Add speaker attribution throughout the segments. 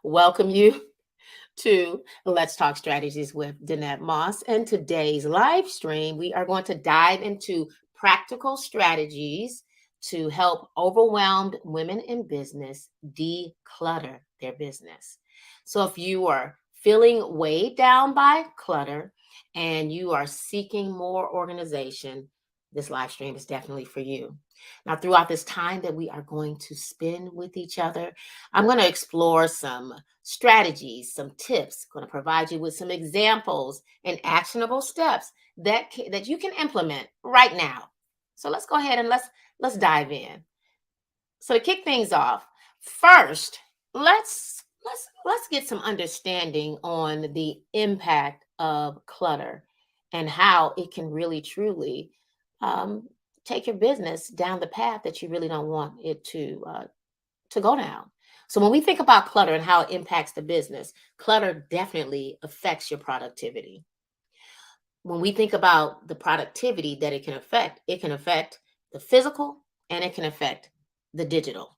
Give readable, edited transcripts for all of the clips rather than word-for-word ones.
Speaker 1: welcome you to Let's Talk Strategies with Danette Moss. And today's live stream, we are going to dive into practical strategies to help overwhelmed women in business declutter their business. So if you are feeling weighed down by clutter and you are seeking more organization, this live stream is definitely for you. Now, throughout this time that we are going to spend with each other, I'm going to explore some strategies, some tips, going to provide you with some examples and actionable steps that you can implement right now. So let's go ahead and let's dive in. So to kick things off, first, let's get some understanding on the impact of clutter and how it can really truly um, take your business down the path that you really don't want it to go down. So when we think about clutter and how it impacts the business, clutter definitely affects your productivity. When we think about the productivity that it can affect the physical and it can affect the digital.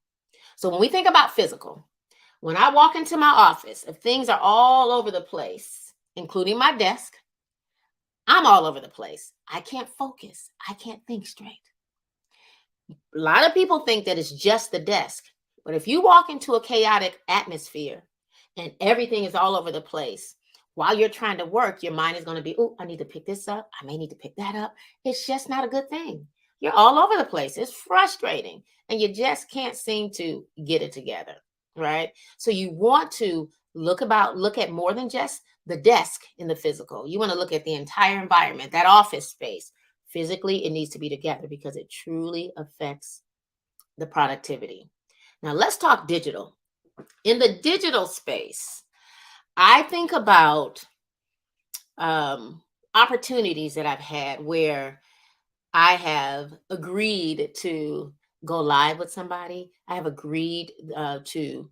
Speaker 1: So when we think about physical, when I walk into my office, if things are all over the place, including my desk, I'm all over the place. I can't focus. I can't think straight. A lot of people think that it's just the desk. But if you walk into a chaotic atmosphere and everything is all over the place, while you're trying to work, your mind is going to be, oh, I need to pick this up. I may need to pick that up. It's just not a good thing. You're all over the place. It's frustrating. And you just can't seem to get it together. Right. So you want to look at more than just the desk in the physical. You want to look at the entire environment, that office space. Physically, it needs to be together because it truly affects the productivity. Now, let's talk digital. In the digital space, I think about um, opportunities that I've had where I have agreed to go live with somebody. I have agreed to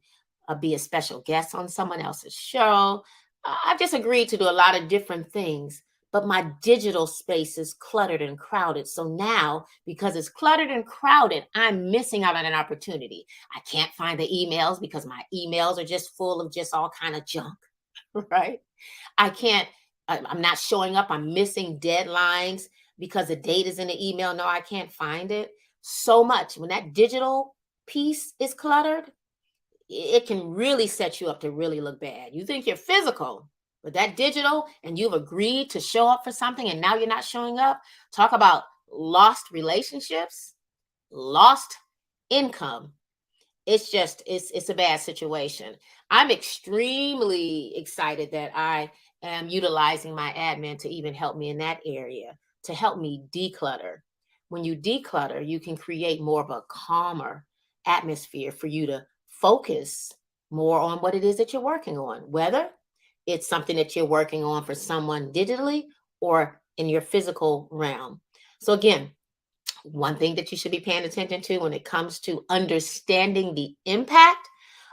Speaker 1: be a special guest on someone else's show. I've just agreed to do a lot of different things, but my digital space is cluttered and crowded. So now, because it's cluttered and crowded, I'm missing out on an opportunity. I can't find the emails because my emails are just full of just all kind of junk, right? I can't, I'm not showing up. I'm missing deadlines because the date is in the email. No, I can't find it. So much. When that digital piece is cluttered, it can really set you up to really look bad. You think you're physical, but that digital and you've agreed to show up for something and now you're not showing up. Talk about lost relationships, lost income. It's a bad situation. I'm extremely excited that I am utilizing my admin to even help me in that area, to help me declutter. When you declutter, you can create more of a calmer atmosphere for you to focus more on what it is that you're working on, whether it's something that you're working on for someone digitally or in your physical realm. So again, one thing that you should be paying attention to when it comes to understanding the impact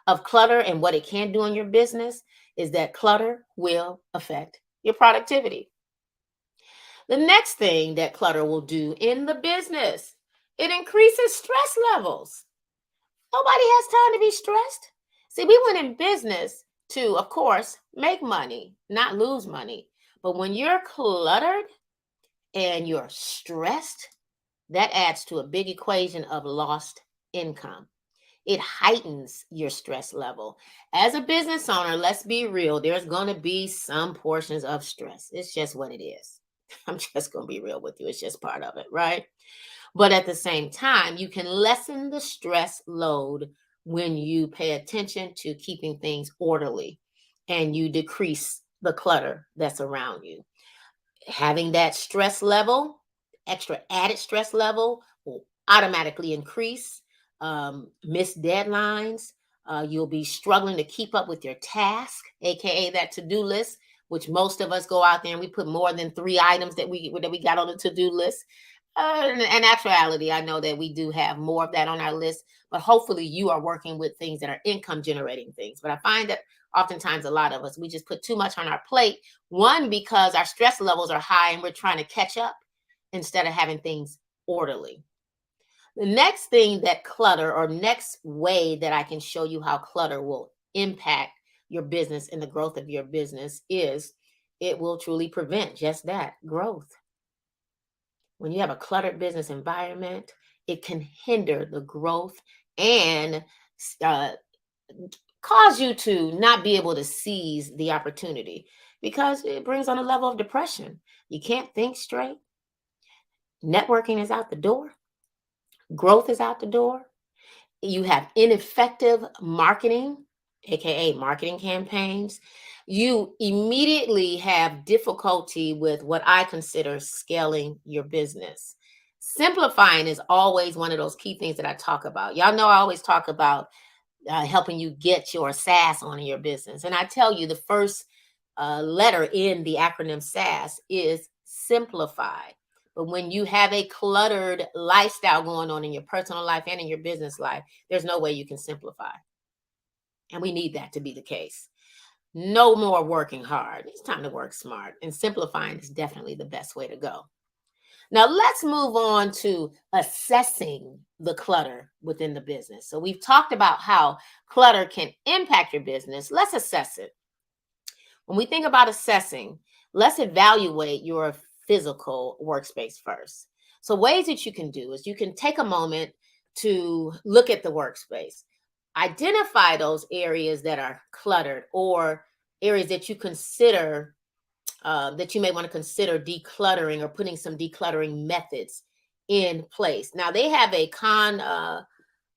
Speaker 1: of clutter and what it can do in your business is that clutter will affect your productivity. The next thing that clutter will do in the business, it increases stress levels. Nobody has time to be stressed. See, we went in business to, of course, make money, not lose money. But when you're cluttered and you're stressed, that adds to a big equation of lost income. It heightens your stress level. As a business owner, let's be real, there's going to be some portions of stress. It's just what it is. I'm just going to be real with you. It's just part of it, right? But at the same time, you can lessen the stress load when you pay attention to keeping things orderly and you decrease the clutter that's around you. Having that stress level, extra added stress level, will automatically increase missed deadlines. You'll be struggling to keep up with your task, aka that to-do list, which most of us go out there and we put more than 3 items that we got on the to-do list. In actuality, I know that we do have more of that on our list, but hopefully you are working with things that are income generating things. But I find that oftentimes a lot of us, we just put too much on our plate. One, because our stress levels are high and we're trying to catch up instead of having things orderly. The next thing that clutter, or next way that I can show you how clutter will impact your business and the growth of your business is it will truly prevent just that growth. When you have a cluttered business environment, it can hinder the growth and uh, cause you to not be able to seize the opportunity because it brings on a level of depression. You can't think straight. Networking is out the door, growth is out the door. You have ineffective marketing, aka marketing campaigns. You immediately have difficulty with what I consider scaling your business. Simplifying is always one of those key things that I talk about. Y'all know I always talk about helping you get your SaaS on in your business. And I tell you, the first letter in the acronym SaaS is simplify. But when you have a cluttered lifestyle going on in your personal life and in your business life, there's no way you can simplify. And we need that to be the case. No more working hard. It's time to work smart. And simplifying is definitely the best way to go. Now, let's move on to assessing the clutter within the business. So, we've talked about how clutter can impact your business. Let's assess it. When we think about assessing, let's evaluate your physical workspace first. So, ways that you can do is you can take a moment to look at the workspace, identify those areas that are cluttered or areas that you consider that you may want to consider decluttering or putting some decluttering methods in place. Now they have a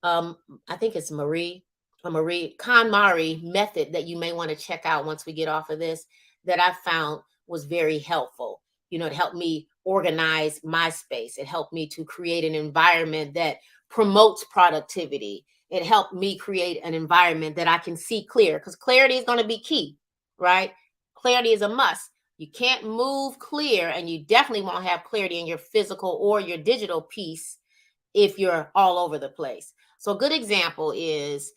Speaker 1: um, I think it's Marie KonMari method that you may want to check out once we get off of this that I found was very helpful. You know, it helped me organize my space. It helped me to create an environment that promotes productivity. It helped me create an environment that I can see clear because clarity is going to be key, right? Clarity is a must. You can't move clear, and you definitely won't have clarity in your physical or your digital piece if you're all over the place. So, a good example is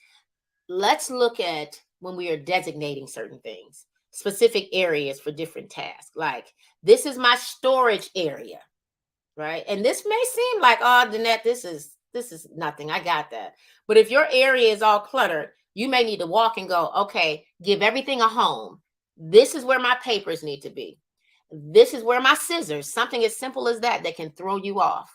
Speaker 1: let's look at when we are designating certain things, specific areas for different tasks. Like, this is my storage area, right? And this may seem like, oh, Danette, this is nothing. I got that. But if your area is all cluttered, you may need to walk and go, okay, give everything a home. This is where my papers need to be. This is where my scissors, something as simple as that can throw you off.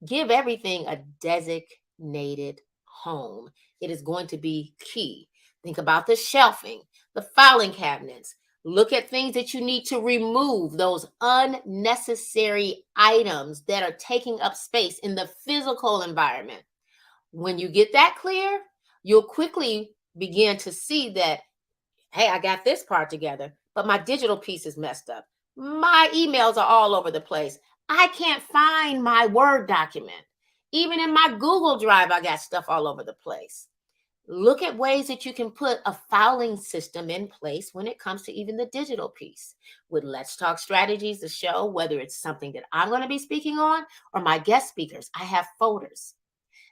Speaker 1: Give everything a designated home. It is going to be key. Think about the shelving, the filing cabinets. Look at things that you need to remove, those unnecessary items that are taking up space in the physical environment. When you get that clear, you'll quickly begin to see that, hey, I got this part together, but my digital piece is messed up. My emails are all over the place. I can't find my Word document. Even in my Google Drive, I got stuff all over the place. Look at ways that you can put a filing system in place when it comes to even the digital piece. With Let's Talk Strategies, the show, whether it's something that I'm going to be speaking on or my guest speakers, I have folders.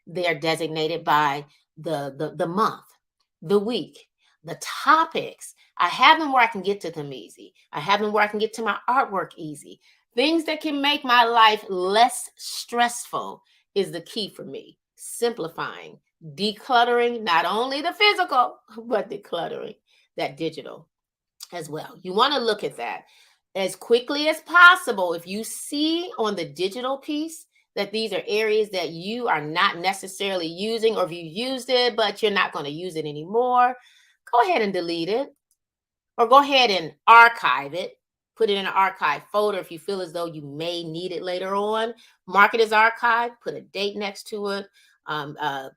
Speaker 1: They are designated by the month, the week, the topics. I have them where I can get to them easy. I have them where I can get to my artwork easy. Things that can make my life less stressful is the key for me. Simplifying, decluttering, not only the physical, but decluttering that digital as well. You want to look at that as quickly as possible. If you see on the digital piece that these are areas that you are not necessarily using, or if you used it, but you're not going to use it anymore, go ahead and delete it or go ahead and archive it. Put it in an archive folder if you feel as though you may need it later on. Mark it as archive, put a date next to it, um, uh,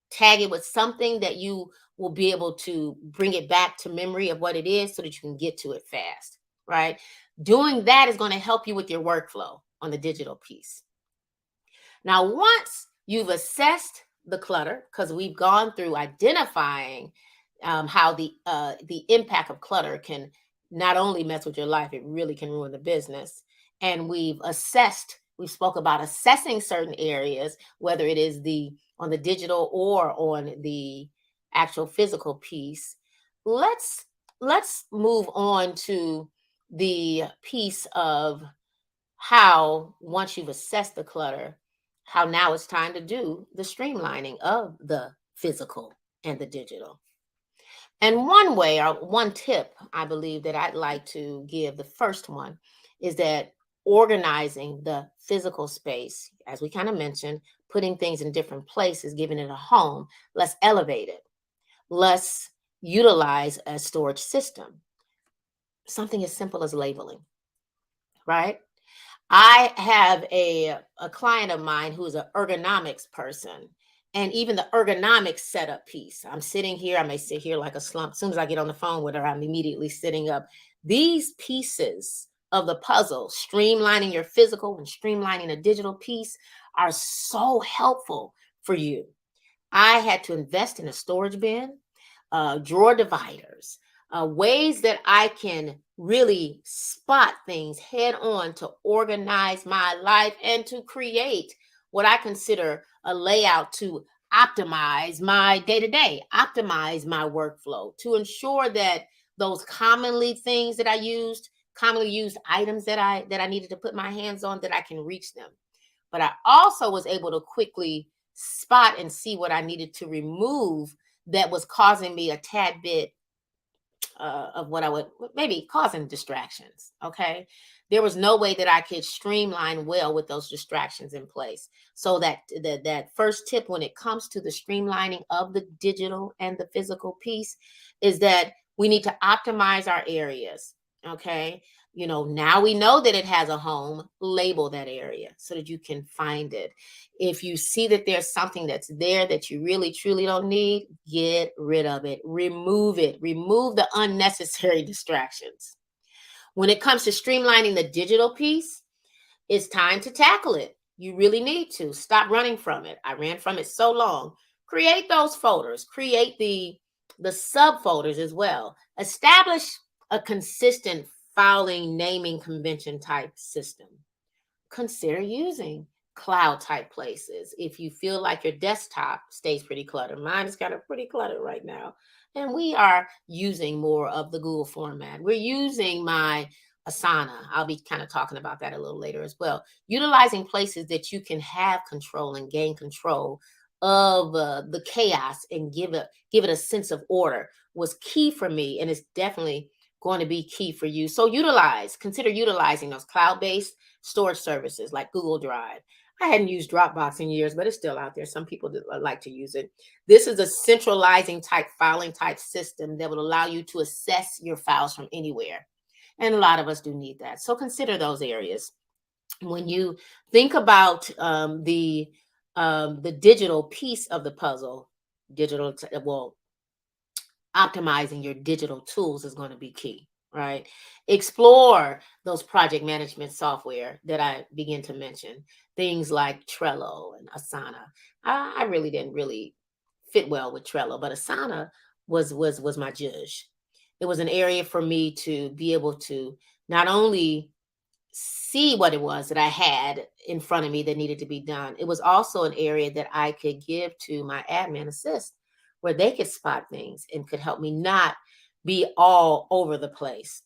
Speaker 1: tag it with something that you will be able to bring it back to memory of what it is so that you can get to it fast, right? Doing that is going to help you with your workflow on the digital piece. Now, once you've assessed the clutter, because we've gone through identifying how the impact of clutter can not only mess with your life, it really can ruin the business. And we spoke about assessing certain areas, whether it is the on the digital or on the actual physical piece. Let's let's move on to the piece of how once you've assessed the clutter, how now it's time to do the streamlining of the physical and the digital. And one way or one tip I believe that I'd like to give, the first one, is that organizing the physical space, as we kind of mentioned, putting things in different places, giving it a home, let's elevate it. Let's utilize a storage system. Something as simple as labeling, right? I have a client of mine who's an ergonomics person. And even the ergonomics setup piece. I'm sitting here, I may sit here like a slump. As soon as I get on the phone with her, I'm immediately sitting up. These pieces of the puzzle, streamlining your physical and streamlining a digital piece, are so helpful for you. I had to invest in a storage bin, drawer dividers, ways that I can really spot things head on to organize my life and to create what I consider a layout to optimize my day to day, optimize my workflow, to ensure that those commonly used items that I needed to put my hands on, that I can reach them. But I also was able to quickly spot and see what I needed to remove that was causing me a tad bit of what I would maybe causing distractions. Okay. There was no way that I could streamline well with those distractions in place. So that first tip when it comes to the streamlining of the digital and the physical piece is that we need to optimize our areas. Okay. Now we know that it has a home, label that area so that you can find it. If you see that there's something that's there that you really truly don't need, get rid of it. Remove it. Remove the unnecessary distractions. When it comes to streamlining the digital piece, it's time to tackle it. You really need to stop running from it. I ran from it so long. Create those folders. Create the subfolders as well. Establish a consistent filing naming convention type system. Consider using cloud type places if you feel like your desktop stays pretty cluttered. Mine is kind of pretty cluttered right now. And we are using more of the Google format. We're using my Asana. I'll be kind of talking about that a little later as well. Utilizing places that you can have control and gain control of the chaos and give it a sense of order was key for me, and it's definitely going to be key for you. So consider utilizing those cloud-based storage services like Google Drive. I hadn't used Dropbox in years, but it's still out there. Some people like to use it. This is a centralizing type filing type system that will allow you to access your files from anywhere. And a lot of us do need that. So consider those areas. When you think about the digital piece of the puzzle, well, optimizing your digital tools is going to be key, right? Explore those project management software that I begin to mention, things like Trello and Asana. I really didn't really fit well with Trello, but Asana was my judge. It was an area for me to be able to not only see what it was that I had in front of me that needed to be done. It was also an area that I could give to my admin assist where they could spot things and could help me not be all over the place.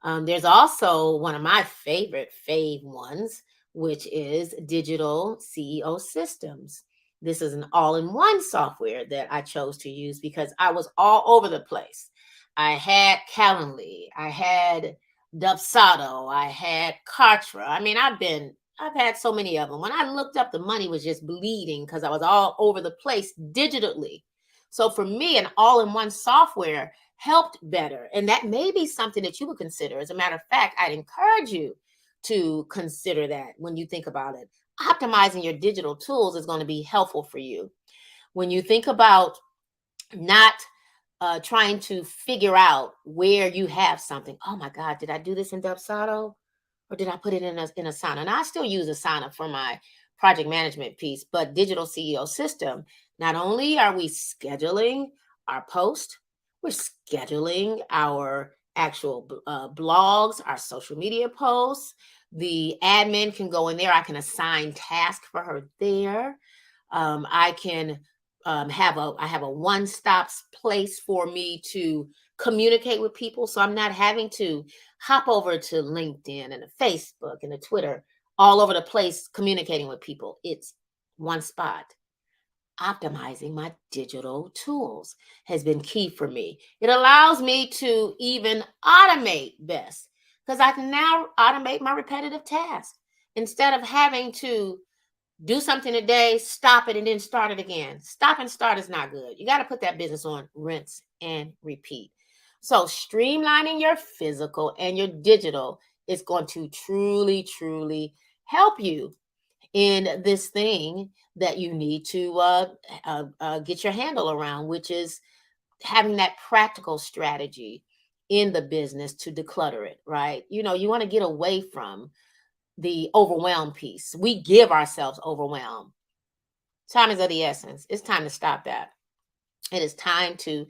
Speaker 1: There's also one of my fave ones, which is digital CEO systems. This is an all-in-one software that I chose to use because I was all over the place. I had Calendly, I had Dubsado, I had Kartra. I mean, I've had so many of them. When I looked up, the money was just bleeding because I was all over the place digitally. So for me, an all-in-one software helped better. And that may be something that you would consider. As a matter of fact, I'd encourage you to consider that when you think about it. Optimizing your digital tools is going to be helpful for you. When you think about not trying to figure out where you have something. Oh my God, did I do this in Dubsado? Or did I put it in Asana? And I still use Asana for my project management piece, but digital CEO system, not only are we scheduling our post, we're scheduling our actual blogs, our social media posts. The admin can go in there. I can assign tasks for her there. I can I have a one-stop place for me to communicate with people. So I'm not having to hop over to LinkedIn and the Facebook and the Twitter all over the place communicating with people. It's one spot. optimizing my digital tools has been key for me. It allows me to even automate best because I can now automate my repetitive tasks instead of having to do something today, stop it, and then start it again. Stop and start is not good. You got to put that business on rinse and repeat. So, streamlining your physical and your digital is going to truly, truly help you in this thing that you need to get your handle around, which is having that practical strategy in the business to declutter it, right? You want to get away from the overwhelm piece. We give ourselves overwhelm. Time is of the essence. It's time to stop that. It is time to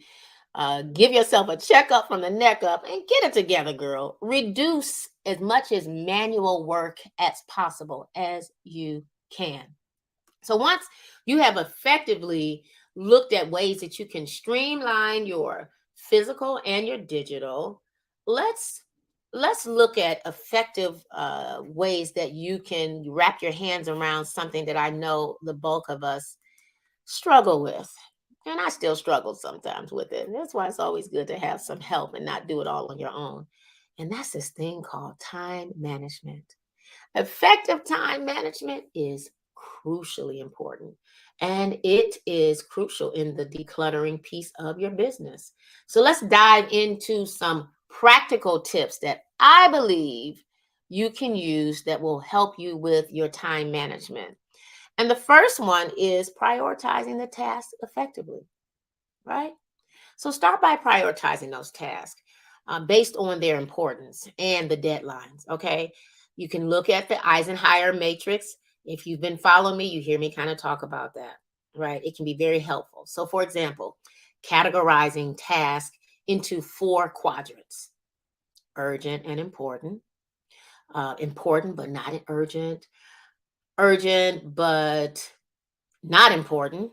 Speaker 1: give yourself a checkup from the neck up and get it together, girl. Reduce as much as manual work as possible as you can. So once you have effectively looked at ways that you can streamline your physical and your digital, let's look at effective ways that you can wrap your hands around something that I know the bulk of us struggle with. And I still struggle sometimes with it. And that's why it's always good to have some help and not do it all on your own. And that's this thing called time management. Effective time management is crucially important, and it is crucial in the decluttering piece of your business. So let's dive into some practical tips that I believe you can use that will help you with your time management. And the first one is prioritizing the task effectively, right? So start by prioritizing those tasks based on their importance and the deadlines. Okay. You can look at the Eisenhower matrix. If you've been following me, you hear me kind of talk about that, right? It can be very helpful. So, for example, categorizing tasks into 4 quadrants: urgent and important, important but not urgent, urgent but not important,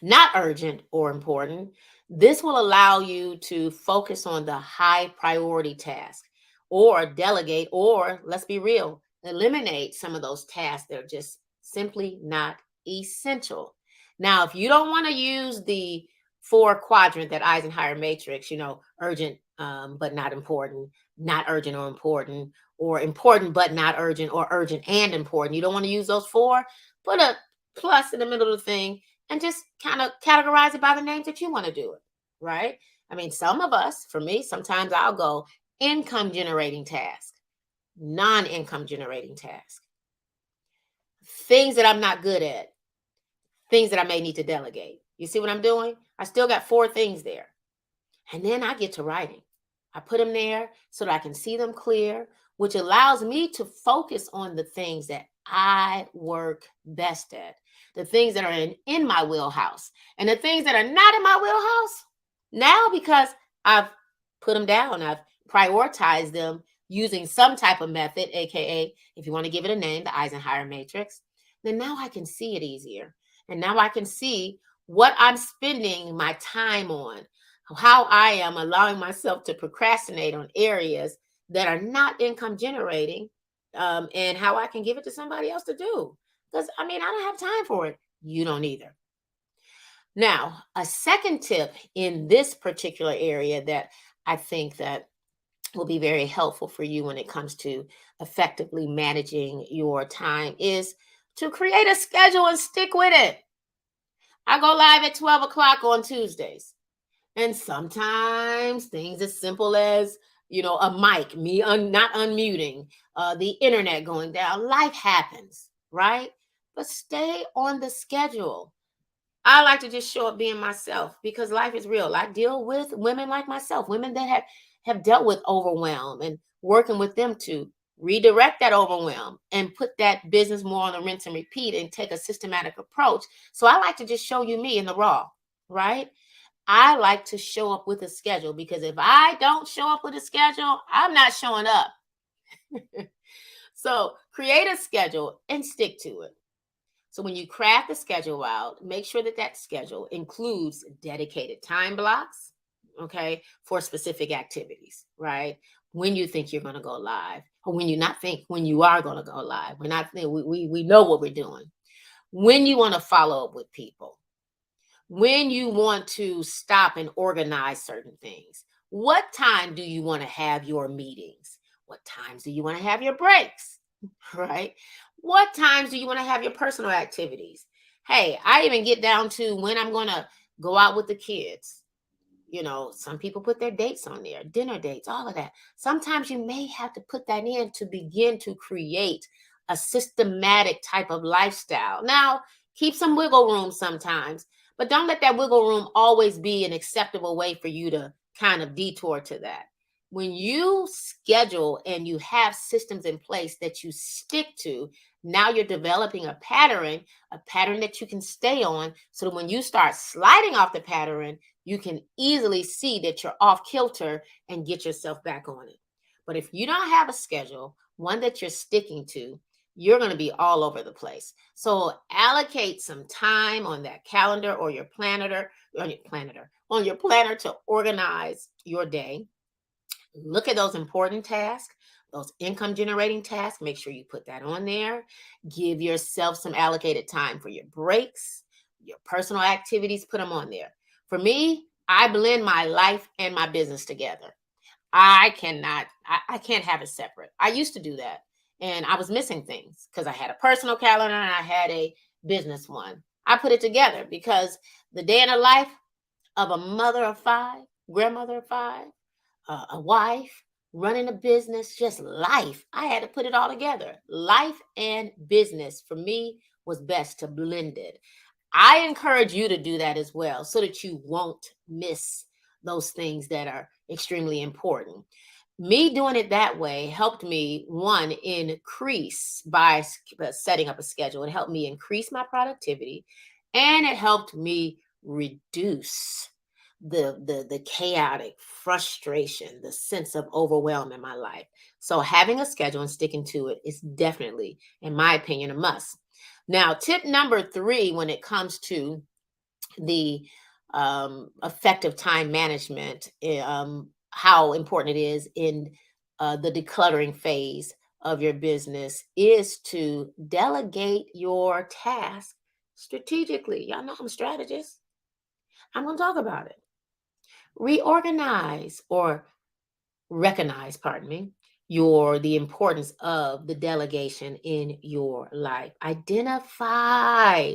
Speaker 1: not urgent or important. This will allow you to focus on the high priority task or delegate, or let's be real, eliminate some of those tasks that are just simply not essential. Now, if you don't want to use the 4 quadrant, that Eisenhower matrix, urgent but not important, not urgent or important but not urgent, or urgent and important. You don't want to use those 4, put a plus in the middle of the thing and just kind of categorize it by the names that you want to do it, right? I mean, some of us, for me, sometimes I'll go income generating task, non-income generating task, things that I'm not good at, things that I may need to delegate. You see what I'm doing? I still got 4 things there. And then I get to writing. I put them there so that I can see them clear, which allows me to focus on the things that I work best at, the things that are in my wheelhouse, and the things that are not in my wheelhouse. Now, because I've put them down, I've prioritized them using some type of method, AKA, if you want to give it a name, the Eisenhower matrix, then now I can see it easier. And now I can see what I'm spending my time on, how I am allowing myself to procrastinate on areas that are not income generating, and how I can give it to somebody else to do. Because I mean, I don't have time for it. You don't either. Now, a second tip in this particular area that I think that will be very helpful for you when it comes to effectively managing your time is to create a schedule and stick with it. I go live at 12 o'clock on Tuesdays. And sometimes things as simple as, a mic, me not unmuting, the internet going down. Life happens, right? But stay on the schedule. I like to just show up being myself because life is real. I deal with women like myself, women that have dealt with overwhelm, and working with them to redirect that overwhelm and put that business more on the rinse and repeat and take a systematic approach. So I like to just show you me in the raw, right? I like to show up with a schedule because if I don't show up with a schedule, I'm not showing up. So create a schedule and stick to it. So when you craft the schedule out, make sure that that schedule includes dedicated time blocks, okay, for specific activities, right? When you think you're going to go live, or when you not think when you are going to go live. We're not we know what we're doing. When you want to follow up with people, when you want to stop and organize certain things. What time do you want to have your meetings? What times do you want to have your breaks? Right? What times do you want to have your personal activities? Hey, I even get down to when I'm going to go out with the kids. Some people put their dates on there, dinner dates, all of that. Sometimes you may have to put that in to begin to create a systematic type of lifestyle. Now, keep some wiggle room sometimes, but don't let that wiggle room always be an acceptable way for you to kind of detour to that. When you schedule and you have systems in place that you stick to, now you're developing a pattern that you can stay on, so that when you start sliding off the pattern, you can easily see that you're off kilter and get yourself back on it. But if you don't have a schedule, one that you're sticking to, you're going to be all over the place. So allocate some time on that calendar or your planner, on your planner to organize your day. Look at those important tasks, those income generating tasks. Make sure you put that on there. Give yourself some allocated time for your breaks, your personal activities, put them on there. For me, I blend my life and my business together. I can't have it separate. I used to do that. And I was missing things because I had a personal calendar and I had a business one. I put it together because the day in the life of a mother of five, grandmother of five, a wife, running a business, just life. I had to put it all together. Life and business for me was best to blend it. I encourage you to do that as well so that you won't miss those things that are extremely important. Me doing it that way helped me, one, increase by setting up a schedule. It helped me increase my productivity, and it helped me reduce the chaotic frustration, the sense of overwhelm in my life. So having a schedule and sticking to it is definitely, in my opinion, a must. Now, tip number 3, when it comes to the effective time management, how important it is in the decluttering phase of your business, is to delegate your task strategically. Y'all know I'm a strategist. I'm going to talk about it. Reorganize or recognize, pardon me, the importance of the delegation in your life. Identify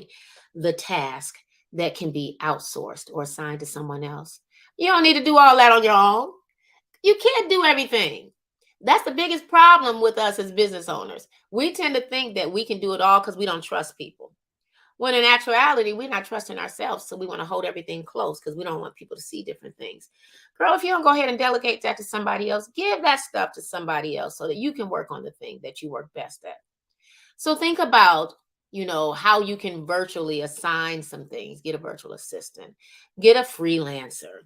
Speaker 1: the task that can be outsourced or assigned to someone else. You don't need to do all that on your own. You can't do everything. That's the biggest problem with us as business owners. We tend to think that we can do it all because we don't trust people. When in actuality, we're not trusting ourselves. So we want to hold everything close because we don't want people to see different things. Girl, if you don't go ahead and delegate that to somebody else, give that stuff to somebody else so that you can work on the thing that you work best at. So think about, how you can virtually assign some things. Get a virtual assistant, get a freelancer,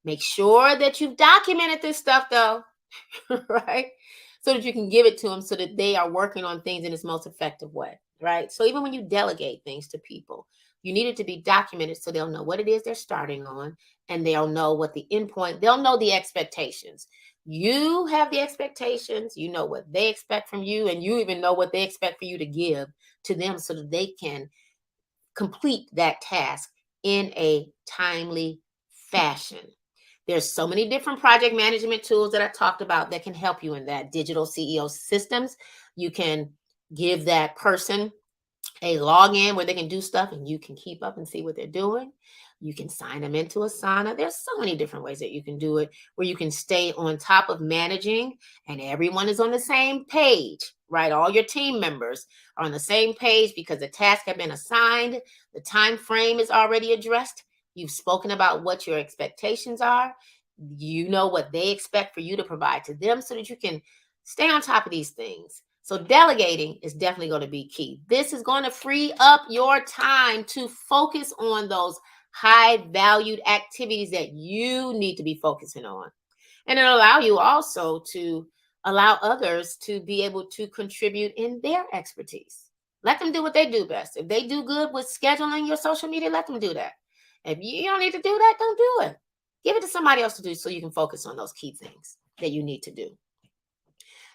Speaker 1: make sure that you've documented this stuff though, right? So that you can give it to them so that they are working on things in its most effective way, right? So even when you delegate things to people, you need it to be documented so they'll know what it is they're starting on, and they'll know what the endpoint, they'll know the expectations. You have the expectations, you know what they expect from you, and you even know what they expect for you to give to them so that they can complete that task in a timely fashion. There's so many different project management tools that I talked about that can help you in that. Digital CEO systems. You can give that person a login where they can do stuff and you can keep up and see what they're doing. You can sign them into Asana. There's so many different ways that you can do it where you can stay on top of managing and everyone is on the same page, right? All your team members are on the same page because the tasks have been assigned. The time frame is already addressed. You've spoken about what your expectations are. You know what they expect for you to provide to them so that you can stay on top of these things. So delegating is definitely going to be key. This is going to free up your time to focus on those high valued activities that you need to be focusing on. And it'll allow you also to allow others to be able to contribute in their expertise. Let them do what they do best. If they do good with scheduling your social media, let them do that. If you don't need to do that, don't do it. Give it to somebody else to do so you can focus on those key things that you need to do.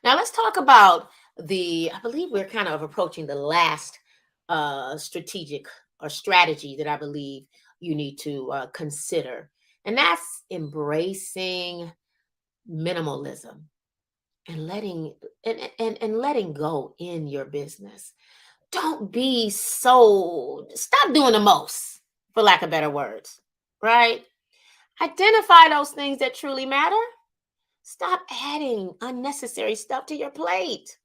Speaker 1: Now let's talk about I believe we're kind of approaching the last strategic or strategy that I believe you need to consider, and that's embracing minimalism and letting go in your business. Don't be so stop doing the most, for lack of better words, right? Identify those things that truly matter. Stop adding unnecessary stuff to your plate.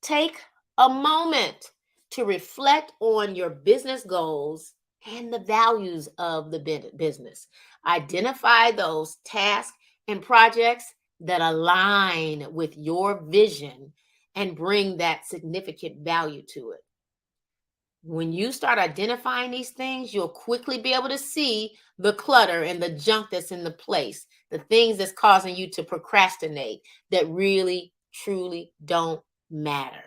Speaker 1: Take a moment to reflect on your business goals and the values of the business. Identify those tasks and projects that align with your vision and bring that significant value to it. When you start identifying these things, you'll quickly be able to see the clutter and the junk that's in the place, the things that's causing you to procrastinate that really, truly don't matter,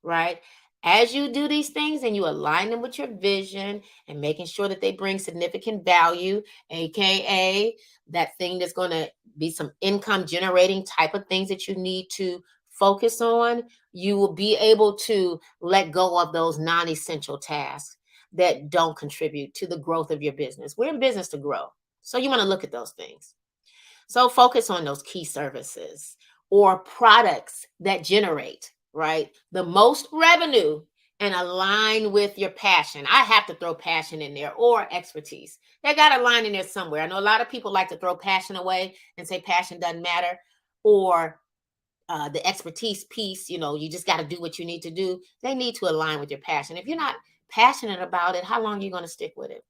Speaker 1: right? As you do these things and you align them with your vision and making sure that they bring significant value, AKA that thing that's going to be some income generating type of things that you need to focus on, you will be able to let go of those non-essential tasks that don't contribute to the growth of your business. We're in business to grow. So you want to look at those things. So focus on those key services or products that generate, right, the most revenue and align with your passion. I have to throw passion in there or expertise. They got a line in there somewhere. I know a lot of people like to throw passion away and say passion doesn't matter, or the expertise piece, you just got to do what you need to do. They need to align with your passion. If you're not passionate about it, how long are you going to stick with it?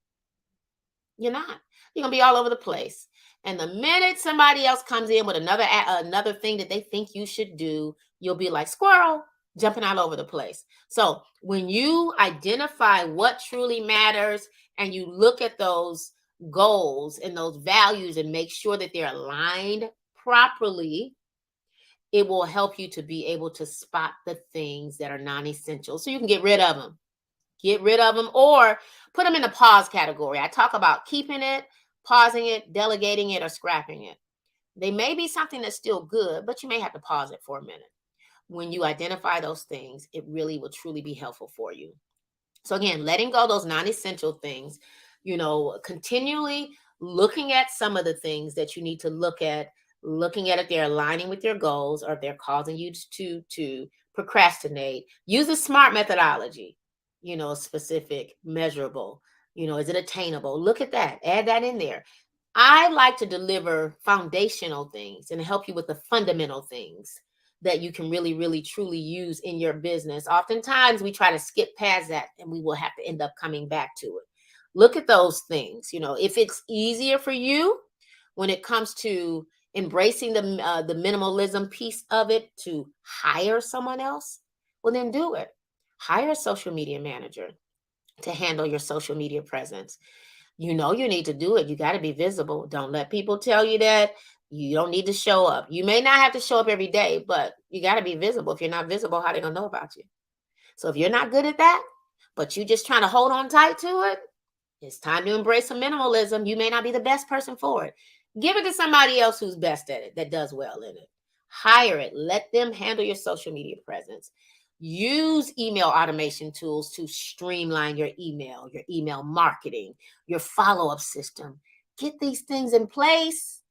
Speaker 1: You're not. You're going to be all over the place. And the minute somebody else comes in with another thing that they think you should do, you'll be like squirrel jumping all over the place. So when you identify what truly matters and you look at those goals and those values and make sure that they're aligned properly, it will help you to be able to spot the things that are non-essential so you can get rid of them. Get rid of them or put them in the pause category. I talk about keeping it, pausing it, delegating it, or scrapping it. They may be something that's still good, but you may have to pause it for a minute. When you identify those things, it really will truly be helpful for you. So again, letting go those non-essential things, continually looking at some of the things that you need to look at, looking at if they're aligning with your goals or if they're causing you to procrastinate. Use a SMART methodology, specific, measurable, is it attainable? Look at that, add that in there. I like to deliver foundational things and help you with the fundamental things that you can really, really, truly use in your business. Oftentimes we try to skip past that and we will have to end up coming back to it. Look at those things. If it's easier for you when it comes to embracing the minimalism piece of it to hire someone else, well, then do it. Hire a social media manager to handle your social media presence. You need to do it. You got to be visible. Don't let people tell you that you don't need to show up. You may not have to show up every day, but you got to be visible. If you're not visible, how they going to know about you? So if you're not good at that, but you just trying to hold on tight to it, it's time to embrace some minimalism. You may not be the best person for it. Give it to somebody else who's best at it, that does well in it. Hire it. Let them handle your social media presence. Use email automation tools to streamline your email marketing, your follow-up system. Get these things in place.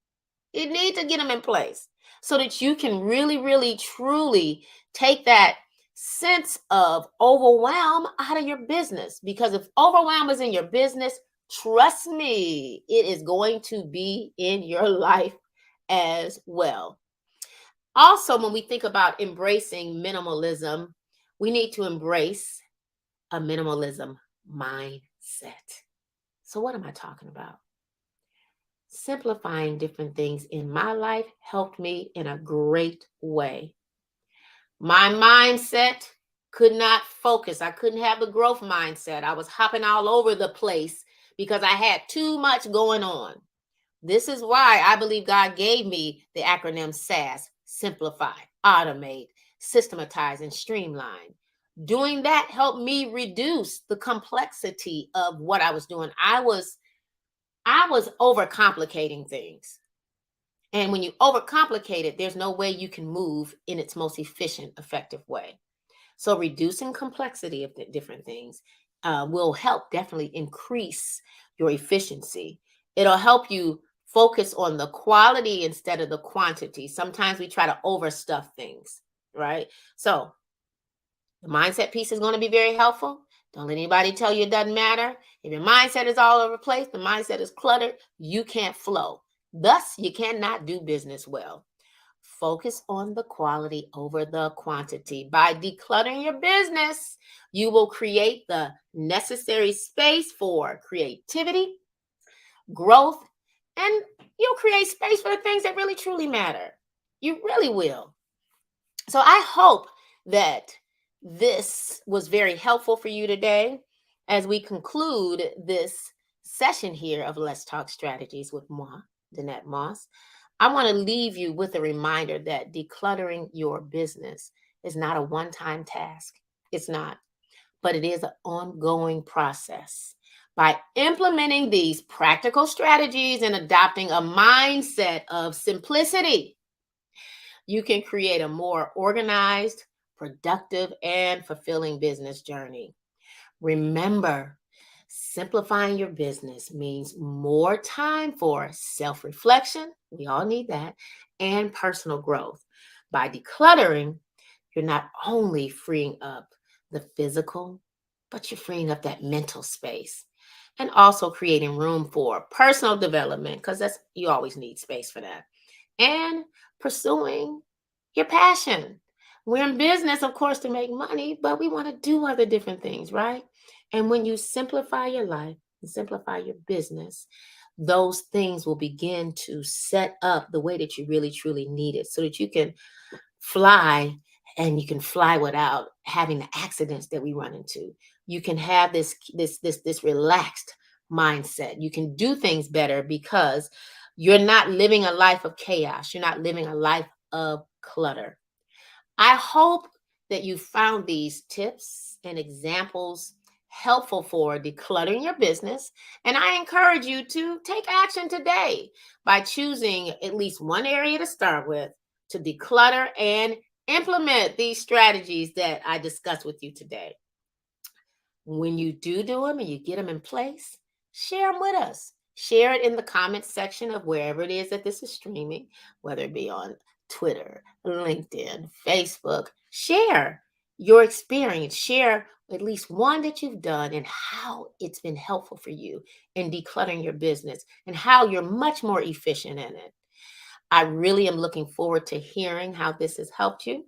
Speaker 1: You need to get them in place so that you can really, really, truly take that sense of overwhelm out of your business. Because if overwhelm is in your business, trust me, it is going to be in your life as well. Also, when we think about embracing minimalism, we need to embrace a minimalism mindset. So, what am I talking about? Simplifying different things in my life helped me in a great way. My mindset could not focus. I couldn't have the growth mindset. I was hopping all over the place because I had too much going on. This is why I believe God gave me the acronym SAS: simplify, automate, systematize, and streamline. Doing that helped me reduce the complexity of what I was doing. I was overcomplicating things. And when you overcomplicate it, there's no way you can move in its most efficient, effective way. So reducing complexity of the different things, will help definitely increase your efficiency. It'll help you focus on the quality instead of the quantity. Sometimes we try to overstuff things, right? So the mindset piece is going to be very helpful. Don't let anybody tell you it doesn't matter. If your mindset is all over the place, the mindset is cluttered, you can't flow. Thus, you cannot do business well. Focus on the quality over the quantity. By decluttering your business, you will create the necessary space for creativity, growth, and you'll create space for the things that really truly matter. You really will. So I hope that this was very helpful for you today as we conclude this session here of Let's Talk Strategies with moi, Danette Moss. I want to leave you with a reminder that decluttering your business is not a one-time task. It's not, but it is an ongoing process. By implementing these practical strategies and adopting a mindset of simplicity, you can create a more organized, productive, and fulfilling business journey. Remember, simplifying your business means more time for self reflection. We all need that, and personal growth. By decluttering, you're not only freeing up the physical, but you're freeing up that mental space and also creating room for personal development because that's you always need space for that and pursuing your passion. We're in business, of course, to make money, but we want to do other different things, right? And when you simplify your life and simplify your business, those things will begin to set up the way that you really truly need it so that you can fly and you can fly without having the accidents that we run into. You can have this relaxed mindset. You can do things better because you're not living a life of chaos. You're not living a life of clutter. I hope that you found these tips and examples helpful for decluttering your business. And I encourage you to take action today by choosing at least one area to start with to declutter and implement these strategies that I discussed with you today. When you do them and you get them in place, share them with us. Share it in the comments section of wherever it is that this is streaming, whether it be on Twitter, LinkedIn, Facebook. Share your experience. Share at least one that you've done and how it's been helpful for you in decluttering your business and how you're much more efficient in it. I really am looking forward to hearing how this has helped you.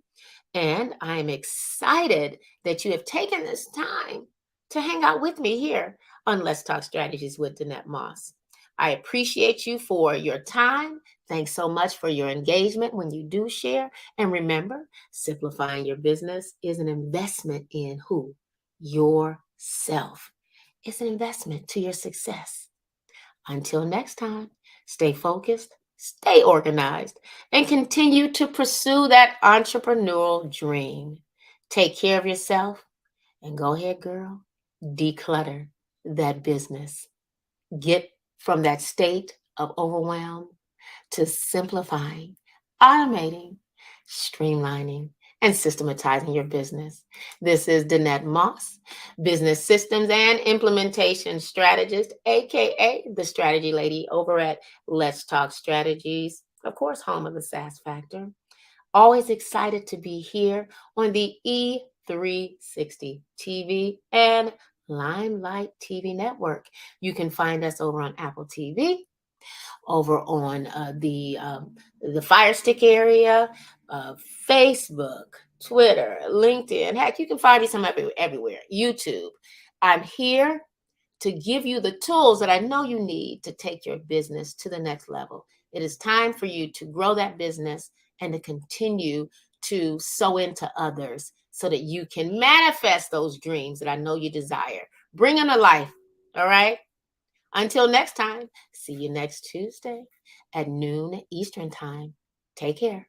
Speaker 1: And I am excited that you have taken this time to hang out with me here on Let's Talk Strategies with Danette Moss. I appreciate you for your time. Thanks so much for your engagement when you do share. And remember, simplifying your business is an investment in who? Yourself. It's an investment to your success. Until next time, stay focused, stay organized, and continue to pursue that entrepreneurial dream. Take care of yourself and go ahead, girl, declutter that business. Get from that state of overwhelm to simplifying, automating, streamlining, and systematizing your business. This is Danette Moss, business systems and implementation strategist, aka the strategy lady over at Let's Talk Strategies, of course, home of the SaaS Factor. Always excited to be here on the E360 TV and Limelight TV network. You can find us over on Apple TV, over on the Fire Stick area, uh, Facebook, Twitter, LinkedIn. Heck, you can find me some everywhere. YouTube. I'm here to give you the tools that I know you need to take your business to the next level. It is time for you to grow that business and to continue to sow into others so that you can manifest those dreams that I know you desire. Bring them to life. All right. Until next time, see you next Tuesday at noon Eastern Time. Take care.